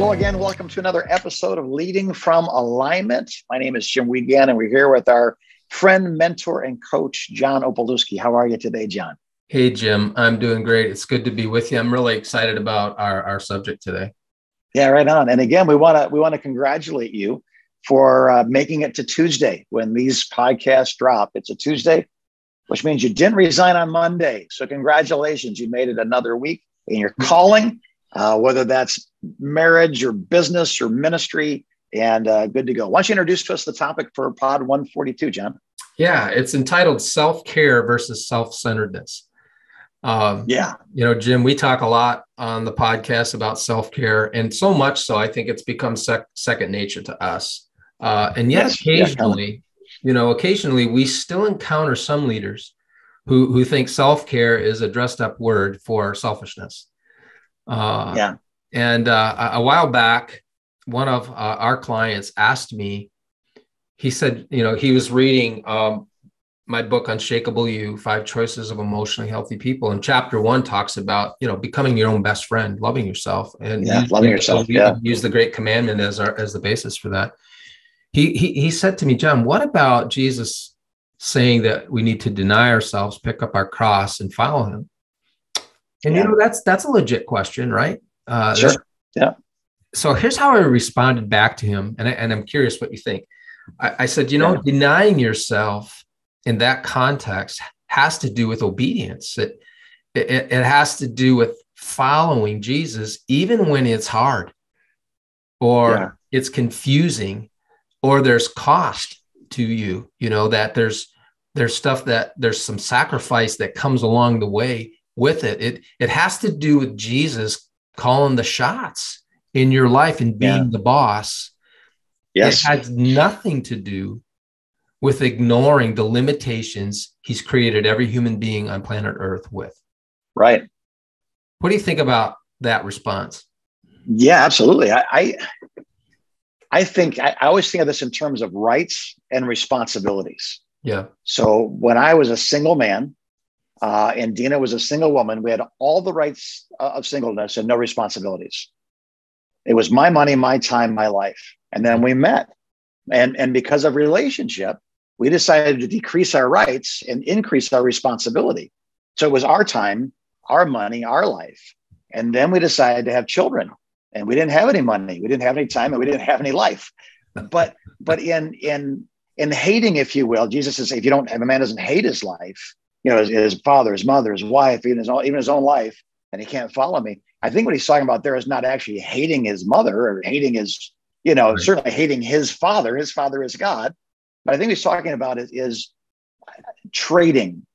Hello again. Welcome to another episode of Leading from Alignment. My name is Jim Wiegand, and we're here with our friend, mentor, and coach, John Opalewski. How are you today, John? Hey, Jim. I'm doing great. It's good to be with you. I'm really excited about our subject today. Yeah, right on. And again, we want to congratulate you for making it to Tuesday when these podcasts drop. It's a Tuesday, which means you didn't resign on Monday. So congratulations. You made it another week in your calling, whether that's marriage or business or ministry, and good to go. Why don't you introduce to us the topic for pod 142, John? Yeah, it's entitled Self-Care versus Self-Centeredness. Jim, we talk a lot on the podcast about self-care, and so much so, I think it's become second nature to us. And yet occasionally we still encounter some leaders who think self-care is a dressed up word for selfishness. And a while back, one of our clients asked me, he said, he was reading my book, Unshakable You, 5 Choices of Emotionally Healthy People. And chapter 1 talks about, becoming your own best friend, loving yourself. And loving yourself. We use the great commandment as the basis for that. He said to me, John, what about Jesus saying that we need to deny ourselves, pick up our cross, and follow him? And that's a legit question, right? Sure. Yeah. So here's how I responded back to him, and I'm curious what you think. I said, denying yourself in that context has to do with obedience. It has to do with following Jesus, even when it's hard, or it's confusing, or there's cost to you. That there's stuff that there's some sacrifice that comes along the way with it. It has to do with Jesus calling the shots in your life and being the boss. Yes. It has nothing to do with ignoring the limitations he's created every human being on planet Earth with. Right. What do you think about that response? Yeah, absolutely. I think I always think of this in terms of rights and responsibilities. Yeah. So when I was a single man, and Dina was a single woman, we had all the rights of singleness and no responsibilities. It was my money, my time, my life. And then we met. And because of relationship, we decided to decrease our rights and increase our responsibility. So it was our time, our money, our life. And then we decided to have children. And we didn't have any money, we didn't have any time, and we didn't have any life. But in hating, if you will, Jesus says, if a man doesn't hate his life, his father, his mother, his wife, even his own life, and he can't follow me. I think what he's talking about there is not actually hating his mother or hating his, right. Certainly hating his father. His father is God. But I think what he's talking about is trading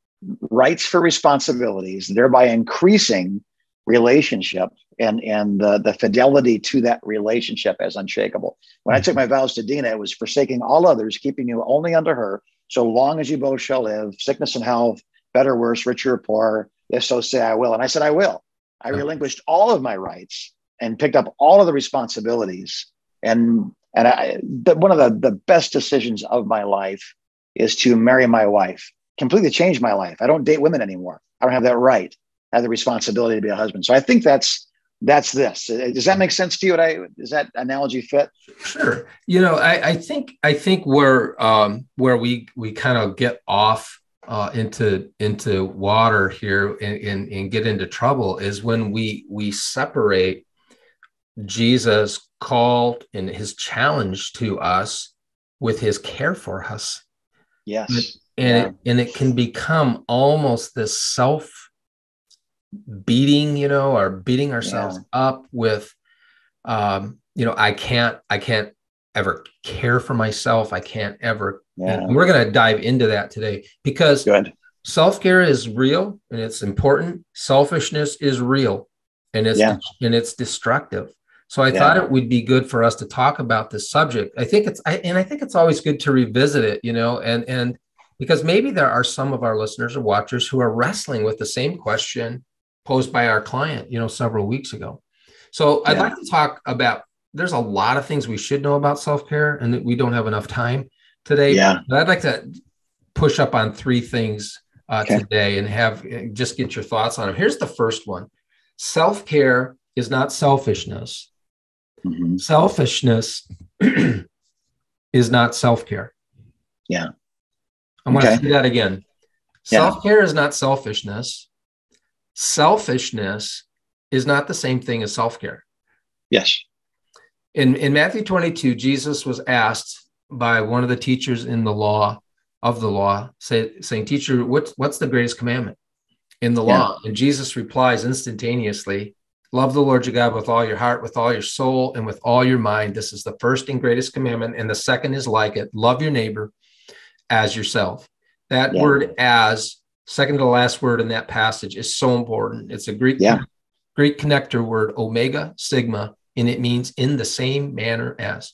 rights for responsibilities, thereby increasing relationship and the fidelity to that relationship as unshakable. When I took my vows to Dina, it was forsaking all others, keeping you only unto her, so long as you both shall live, sickness and health, better, worse, richer, or poor, if so say I will. And I said, I will. I relinquished all of my rights and picked up all of the responsibilities. And one of the best decisions of my life is to marry my wife. Completely changed my life. I don't date women anymore. I don't have that right. I have the responsibility to be a husband. So I think that's this. Does that make sense to you? Does that analogy fit? Sure. I think where we kind of get off into water here and get into trouble is when we separate Jesus' call and his challenge to us with his care for us. Yes. And it can become almost this self beating, or beating ourselves up with, I can't ever care for myself. I can't ever. And we're going to dive into that today because self-care is real and it's important. Selfishness is real and it's destructive. So I thought it would be good for us to talk about this subject. I think it's always good to revisit it, and because maybe there are some of our listeners or watchers who are wrestling with the same question posed by our client, several weeks ago. So I'd like to talk about, there's a lot of things we should know about self-care and that we don't have enough time today. Yeah. But I'd like to push up on 3 things today and just get your thoughts on them. Here's the first one. Self-care is not selfishness. Mm-hmm. Selfishness is not self-care. Yeah. I'm going to say that again. Yeah. Self-care is not selfishness. Selfishness is not the same thing as self-care. Yes. In Matthew 22, Jesus was asked by one of the teachers in the law, saying, "Teacher, what's the greatest commandment in the law?" And Jesus replies instantaneously, "Love the Lord your God with all your heart, with all your soul, and with all your mind. This is the first and greatest commandment. And the second is like it. Love your neighbor as yourself." That word "as," second to the last word in that passage, is so important. It's a Greek connector word, omega, sigma, and it means in the same manner as.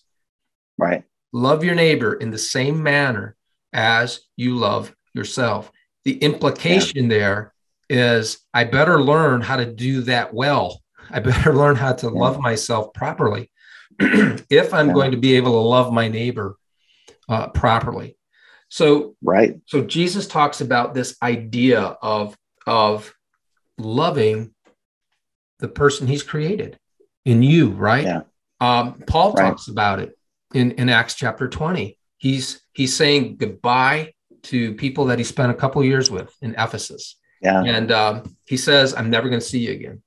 Right. Love your neighbor in the same manner as you love yourself. The implication there is I better learn how to do that well. I better learn how to love myself properly if I'm going to be able to love my neighbor properly. So Jesus talks about this idea of loving the person he's created in you, right? Yeah. Paul talks about it in Acts chapter 20. He's saying goodbye to people that he spent a couple of years with in Ephesus. Yeah. And he says, "I'm never going to see you again."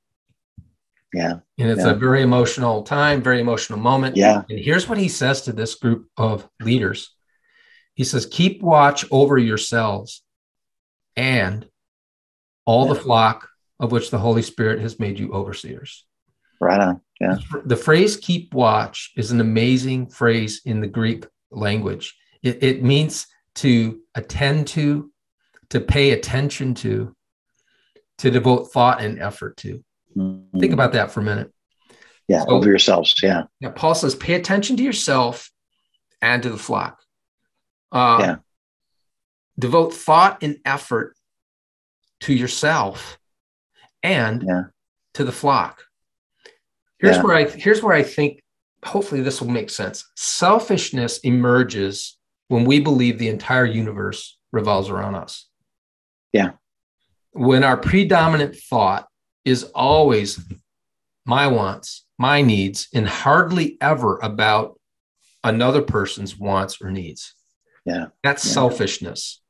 Yeah. And it's a very emotional time, very emotional moment. Yeah. And here's what he says to this group of leaders. He says, "Keep watch over yourselves and all the flock of which the Holy Spirit has made you overseers." Right on. Yeah. The phrase "keep watch" is an amazing phrase in the Greek language. It means to attend to pay attention to devote thought and effort to. Mm-hmm. Think about that for a minute. Yeah, so, over yourselves. Yeah. Paul says, pay attention to yourself and to the flock. Devote thought and effort to yourself and to the flock. Here's where I think, hopefully this will make sense. Selfishness emerges when we believe the entire universe revolves around us. Yeah. When our predominant thought is always my wants, my needs, and hardly ever about another person's wants or needs. Yeah. That's selfishness.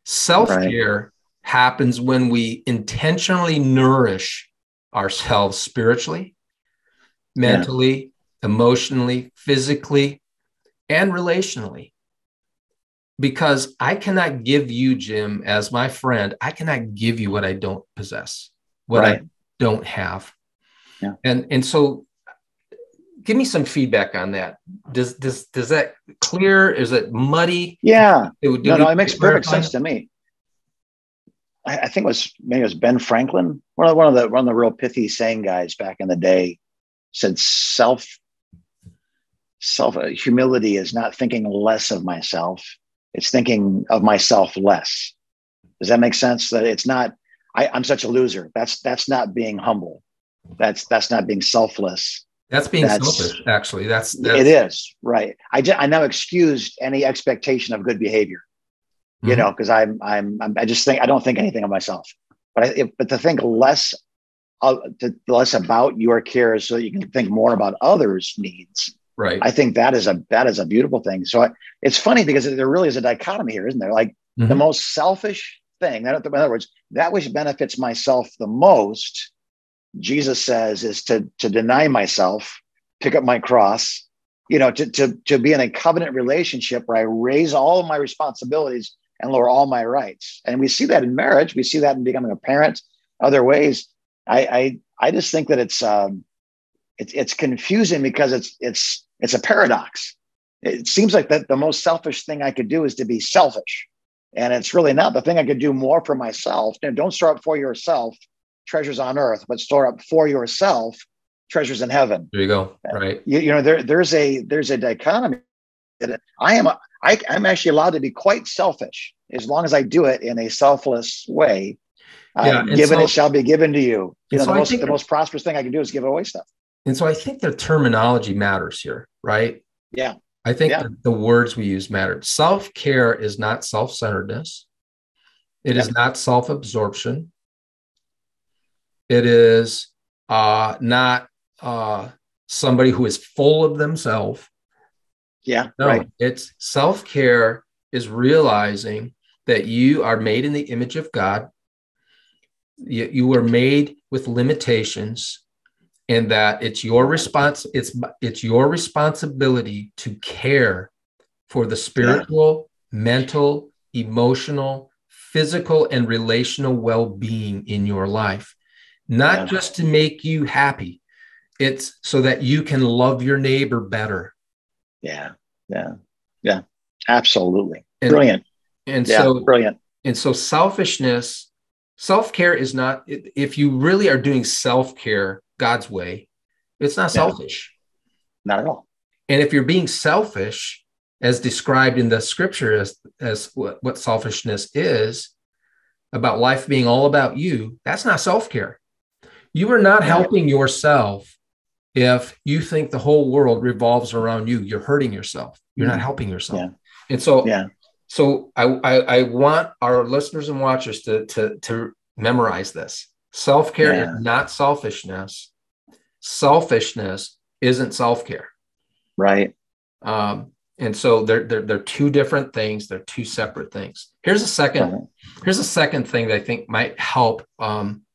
Self-care happens when we intentionally nourish ourselves spiritually, mentally, emotionally, physically, and relationally. Because I cannot give you, Jim, as my friend, I cannot give you what I don't possess, what I don't have. Yeah. And so give me some feedback on that. Does that clear? Is it muddy? Yeah. It makes perfect sense to me. I think maybe it was Ben Franklin, one of the real pithy saying guys back in the day, said self humility is not thinking less of myself. It's thinking of myself less. Does that make sense? That it's not, I'm such a loser. That's not being humble. That's not being selfless. That's being selfish, actually. That's it is, right. I now excused any expectation of good behavior, you know, because I just think I don't think anything of myself. But to think less about your cares so that you can think more about others' needs. Right. I think that is a beautiful thing. So it's funny because there really is a dichotomy here, isn't there? Like the most selfish thing, in other words, that which benefits myself the most, Jesus says, is to deny myself, pick up my cross, you know, to be in a covenant relationship where I raise all of my responsibilities and lower all my rights. And we see that in marriage. We see that in becoming a parent, other ways. I just think that it's confusing because it's a paradox. It seems like that the most selfish thing I could do is to be selfish. And it's really not. The thing I could do more for myself. Don't store up for yourself treasures on earth, but store up for yourself treasures in heaven. There you go. Right. You know, there's a dichotomy. I'm actually allowed to be quite selfish as long as I do it in a selfless way. Given it shall be given to you. You know, the most prosperous thing I can do is give away stuff. And so I think the terminology matters here, right? Yeah. I think the words we use matter. Self-care is not self-centeredness. It is not self-absorption. It is not somebody who is full of themselves. Yeah. No, right. it's self-care is realizing that you are made in the image of God. You were made with limitations, and that it's your responsibility to care for the spiritual, mental, emotional, physical, and relational well-being in your life. Not just to make you happy. It's so that you can love your neighbor better. Yeah. Absolutely. Brilliant. Brilliant. And so selfishness, self-care is not, if you really are doing self-care God's way, it's not selfish. Not at all. And if you're being selfish, as described in the scripture as what selfishness is, about life being all about you, that's not self-care. You are not helping yourself. If you think the whole world revolves around you, you're hurting yourself. You're not helping yourself. Yeah. And so I want our listeners and watchers to memorize this. Self-care is not selfishness. Selfishness isn't self-care. Right. And so they're two different things. They're two separate things. Here's a second thing that I think might help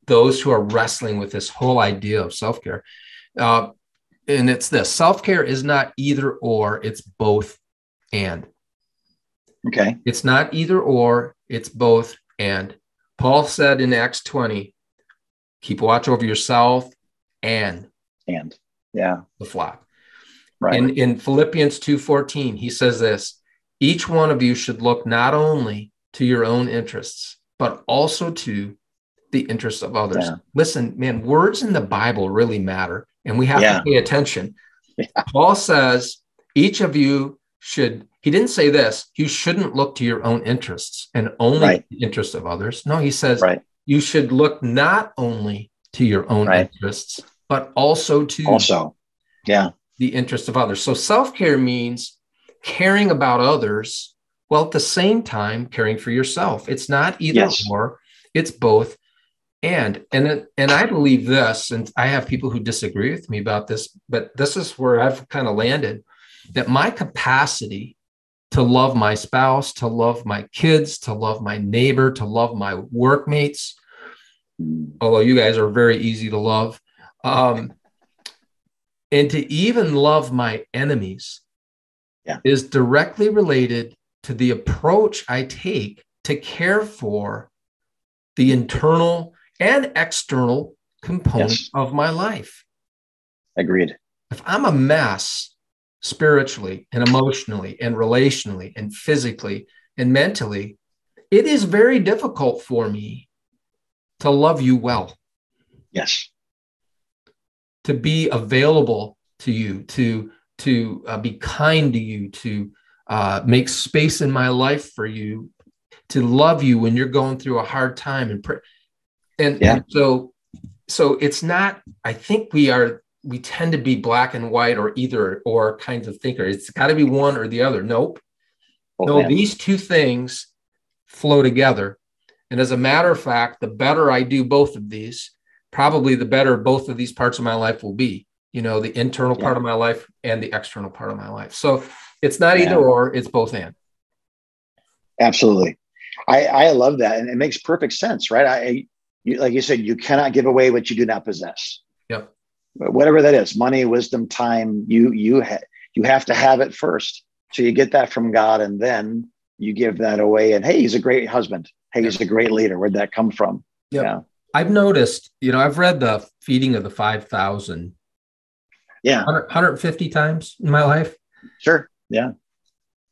those who are wrestling with this whole idea of self-care. And it's this: self-care is not either or, it's both and. Okay. It's not either or, it's both and. Paul said in Acts 20, keep watch over yourself and the flock. Right. In Philippians 2:14, he says this: each one of you should look not only to your own interests, but also to the interests of others. Listen, man, words in the Bible really matter, and we have to pay attention. Paul says each of you should, he didn't say this, you shouldn't look to your own interests and only the interests of others. No, he says you should look not only to your own interests, but also to the interests of others. So self-care means caring about others while at the same time caring for yourself. It's not either or, it's both. And I believe this, and I have people who disagree with me about this, but this is where I've kind of landed, that my capacity to love my spouse, to love my kids, to love my neighbor, to love my workmates, although you guys are very easy to love, and to even love my enemies is directly related to the approach I take to care for the internal and external component of my life. Agreed. If I'm a mess spiritually and emotionally and relationally and physically and mentally, it is very difficult for me to love you well. Yes. To be available to you, to be kind to you, to make space in my life for you, to love you when you're going through a hard time and pray. And so it's not, I think we tend to be black and white or either or kinds of thinker. It's got to be one or the other. Nope. These two things flow together. And as a matter of fact, the better I do both of these, probably the better both of these parts of my life will be, the internal part of my life and the external part of my life. So it's not either or, it's both and. Absolutely. I love that. And it makes perfect sense, right? Like you said, you cannot give away what you do not possess. Yep. Whatever that is, money, wisdom, time, you have to have it first. So you get that from God, and then you give that away. And hey, he's a great husband. Hey, he's a great leader. Where'd that come from? Yep. Yeah. I've noticed, I've read the feeding of the 5,000 150 times in my life. Sure. Yeah.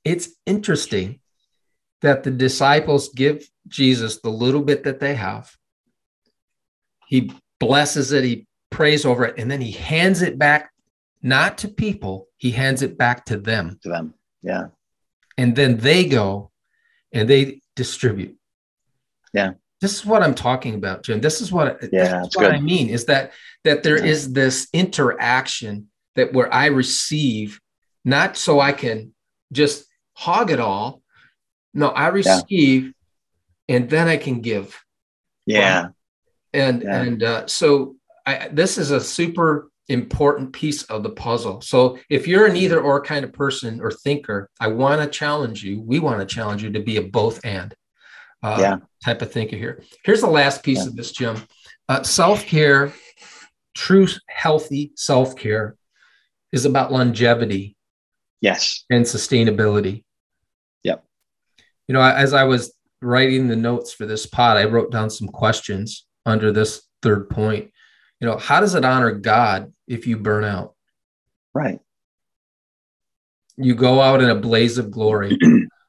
It's interesting that the disciples give Jesus the little bit that they have. He blesses it, he prays over it, and then he hands it back, not to people, he hands it back to them. Yeah. And then they go and they distribute. Yeah. This is what I'm talking about, Jim. This is what I mean, is that there is this interaction that where I receive, not so I can just hog it all. No, I receive and then I can give. Yeah. So this is a super important piece of the puzzle. So if you're an either or kind of person or thinker, I want to challenge you. We want to challenge you to be a both and type of thinker here. Here's the last piece of this, Jim. Self-care, true healthy self-care is about longevity. Yes. And sustainability. Yep. You know, as I was writing the notes for this pod, I wrote down some questions under this third point. You know, how does it honor God if you burn out? Right. You go out in a blaze of glory.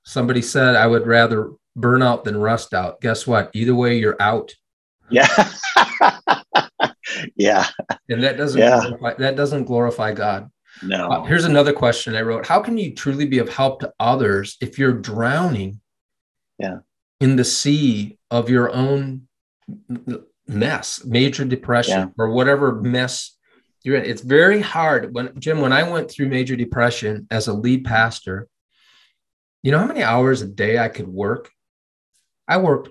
Somebody said, I would rather burn out than rust out. Guess what? Either way, you're out. Yeah. Yeah. And that doesn't glorify God. No. Here's another question I wrote. How can you truly be of help to others if you're drowning in the sea of your own mess, major depression, or whatever mess you're in? It's very hard. When I went through major depression as a lead pastor, you know how many hours a day I could work? I worked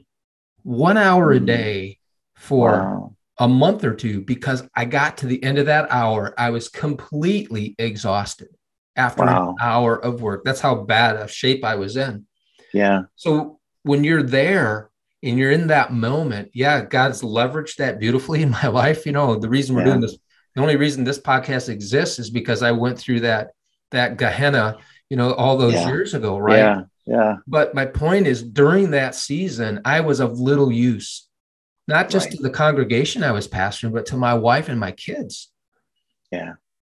1 hour a day for a month or two, because I got to the end of that hour, I was completely exhausted after an hour of work. That's how bad a shape I was in. Yeah. So when you're there and you're in that moment, God's leveraged that beautifully in my life. You know, the reason we're doing this, the only reason this podcast exists is because I went through that Gehenna, you know, all those years ago. Right. Yeah. Yeah. But my point is, during that season, I was of little use. Not just to the congregation I was pastoring, but to my wife and my kids. Yeah.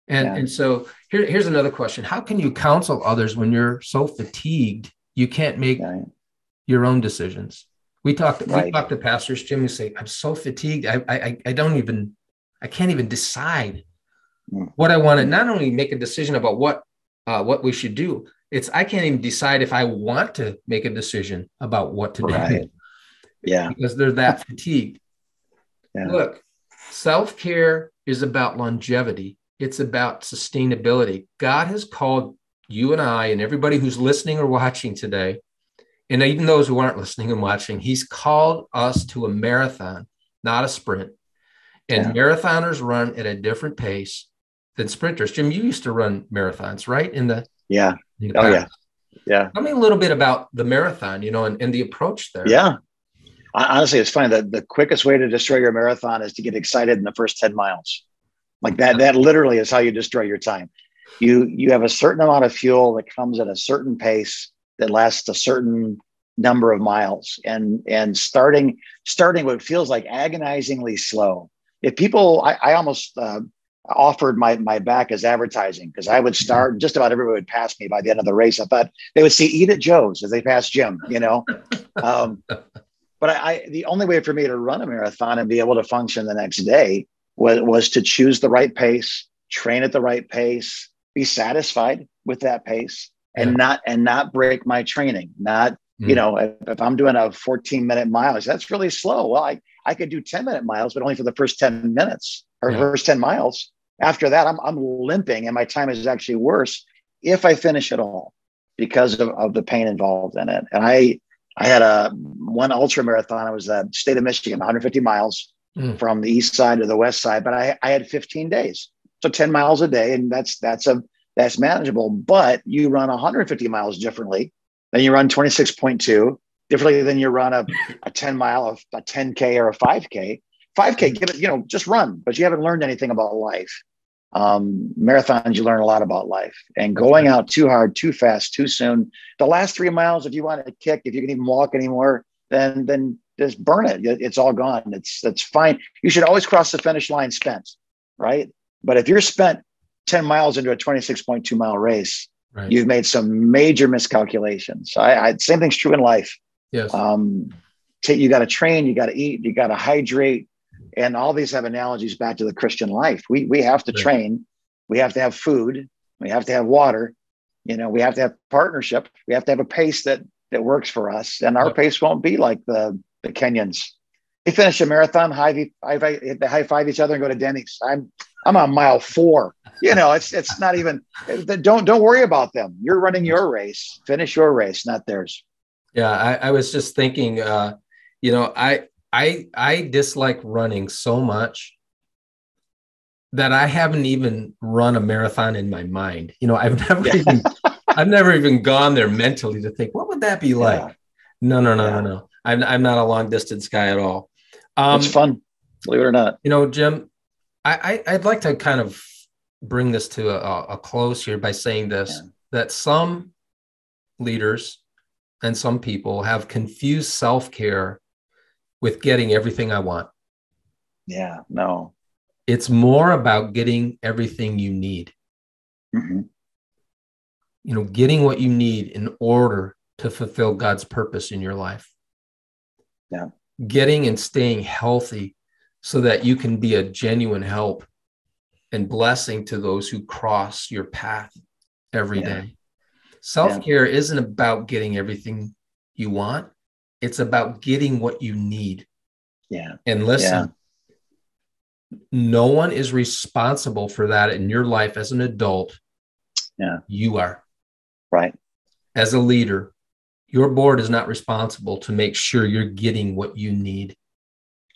And so here's another question. How can you counsel others when you're so fatigued you can't make your own decisions? We talk to pastors, Jim, who say, I'm so fatigued. I can't even decide what I want to not only make a decision about what we should do. I can't even decide if I want to make a decision about what to do. Yeah. Because they're that fatigued. Look, self-care is about longevity. It's about sustainability. God has called you and I and everybody who's listening or watching today, and even those who aren't listening and watching, he's called us to a marathon, not a sprint. And marathoners run at a different pace than sprinters. Jim, you used to run marathons, right? Yeah. Tell me a little bit about the marathon, you know, and the approach there. Yeah. Honestly, it's funny that the quickest way to destroy your marathon is to get excited in the first 10 miles. Like that literally is how you destroy your time. You have a certain amount of fuel that comes at a certain pace that lasts a certain number of miles, and starting what feels like agonizingly slow. If people, I almost offered my back as advertising, because I would start and just about everybody would pass me by the end of the race. I thought they would see Eat at Joe's as they passed Jim, you know. But the only way for me to run a marathon and be able to function the next day was to choose the right pace, train at the right pace, be satisfied with that pace, and not break my training. Not, you know, if I'm doing a 14-minute mile, that's really slow. Well, I could do 10-minute miles, but only for the first 10 minutes or first 10 miles. After that, I'm limping, and my time is actually worse if I finish at all because of the pain involved in it. And I had one ultra marathon. It was the state of Michigan, 150 miles from the east side to the west side, but I had 15 days. So 10 miles a day. And that's manageable, but you run 150 miles differently. Then you run 26.2 differently than you run a 10 mile, a 10K or a 5K. 5K, give it, you know, just run, but you haven't learned anything about life. Marathons, you learn a lot about life, and going out too hard, too fast, too soon. The last 3 miles, if you want to kick, if you can even walk anymore, then just burn it. It's all gone. That's fine. You should always cross the finish line spent, right? But if you're spent 10 miles into a 26.2 mile race, you've made some major miscalculations. Same thing's true in life. Yes. You got to train, you got to eat, you got to hydrate. And all these have analogies back to the Christian life. We have to train. We have to have food. We have to have water. You know, we have to have partnership. We have to have a pace that works for us. And our pace won't be like the Kenyans. They finish a marathon, high five each other and go to Denny's. I'm on mile 4. You know, it's not even. Don't worry about them. You're running your race. Finish your race, not theirs. Yeah, I was just thinking. You know, I dislike running so much that I haven't even run a marathon in my mind. I've never even gone there mentally to think, what would that be like? No. I'm not a long distance guy at all. It's fun, believe it or not. Jim, I'd like to kind of bring this to a close here by saying this, that some leaders and some people have confused self-care with getting everything I want. Yeah, no. It's more about getting everything you need. Mm-hmm. Getting what you need in order to fulfill God's purpose in your life. Yeah. Getting and staying healthy so that you can be a genuine help and blessing to those who cross your path every day. Self-care isn't about getting everything you want. It's about getting what you need. Yeah. And listen, no one is responsible for that in your life as an adult. Yeah. You are. Right. As a leader, your board is not responsible to make sure you're getting what you need.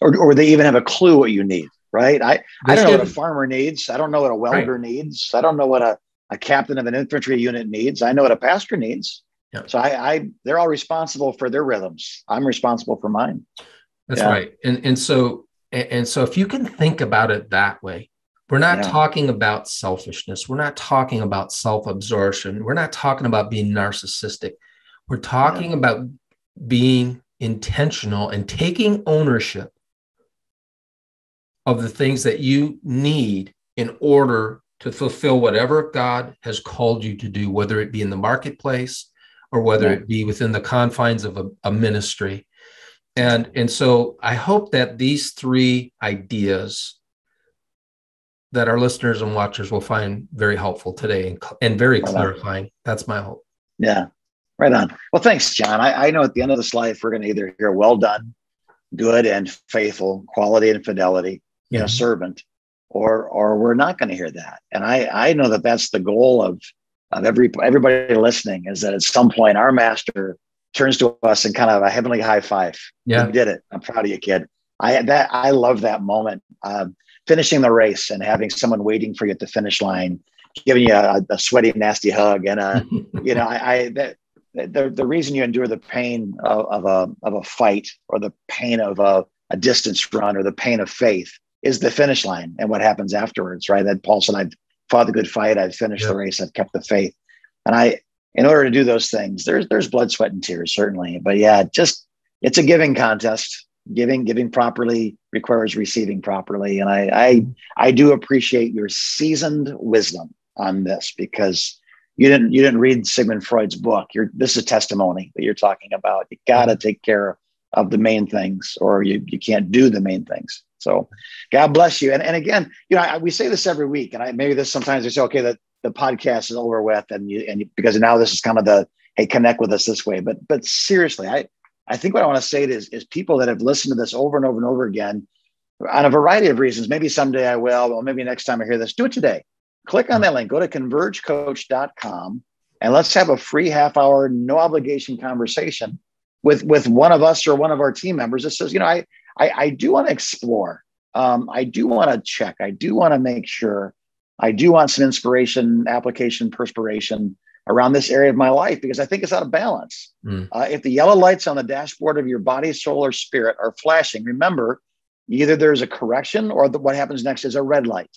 Or they even have a clue what you need, right? I don't know what a farmer needs. I don't know what a welder needs. I don't know what a captain of an infantry unit needs. I know what a pastor needs. Yeah. So they're all responsible for their rhythms. I'm responsible for mine. That's right. And so if you can think about it that way, we're not talking about selfishness. We're not talking about self-absorption. We're not talking about being narcissistic. We're talking about being intentional and taking ownership of the things that you need in order to fulfill whatever God has called you to do, whether it be in the marketplace or whether it be within the confines of a ministry. And so I hope that these three ideas that our listeners and watchers will find very helpful today and very clarifying. That's my hope. Yeah, right on. Well, thanks, John. I know at the end of this life, we're going to either hear well done, good and faithful, quality and fidelity, servant, or we're not going to hear that. And I know that that's the goal of everybody listening, is that at some point our master turns to us and kind of a heavenly high five. Yeah. You did it. I'm proud of you, kid. I love that moment. Finishing the race and having someone waiting for you at the finish line, giving you a sweaty, nasty hug. And, the reason you endure the pain of a fight, or the pain of a distance run, or the pain of faith, is the finish line and what happens afterwards, right? That Paul said, I've fought the good fight. I've finished the race. I've kept the faith. And in order to do those things, there's blood, sweat, and tears, certainly. But it's a giving contest. Giving properly requires receiving properly. And I do appreciate your seasoned wisdom on this, because you didn't read Sigmund Freud's book. This is testimony that you're talking about. You got to take care of the main things, or you can't do the main things. So God bless you. And again, we say this every week, and sometimes we say, okay, that the podcast is over with, and because now this is kind of the, hey, connect with us this way. But seriously, I think what I want to say is people that have listened to this over and over and over again, on a variety of reasons, maybe someday I will, or maybe next time I hear this, do it today. Click on that link, go to convergecoach.com, and let's have a free half-hour, no obligation conversation with one of us or one of our team members that says, I do want to explore. I do want to check. I do want to make sure. I do want some inspiration, application, perspiration around this area of my life, because I think it's out of balance. If the yellow lights on the dashboard of your body, soul, or spirit are flashing, remember, either there's a correction, or what happens next is a red light.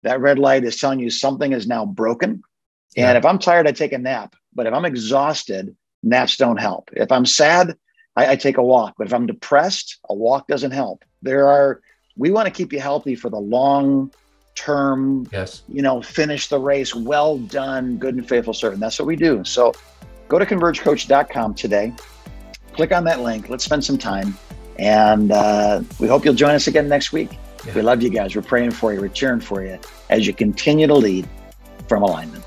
That red light is telling you something is now broken. And if I'm tired, I take a nap. But if I'm exhausted, naps don't help. If I'm sad, I take a walk. But if I'm depressed, a walk doesn't help. We want to keep you healthy for the long term, finish the race. Well done, good and faithful servant. That's what we do. So go to convergecoach.com today. Click on that link. Let's spend some time. And we hope you'll join us again next week. We love you guys. We're praying for you. We're cheering for you as you continue to lead from alignment.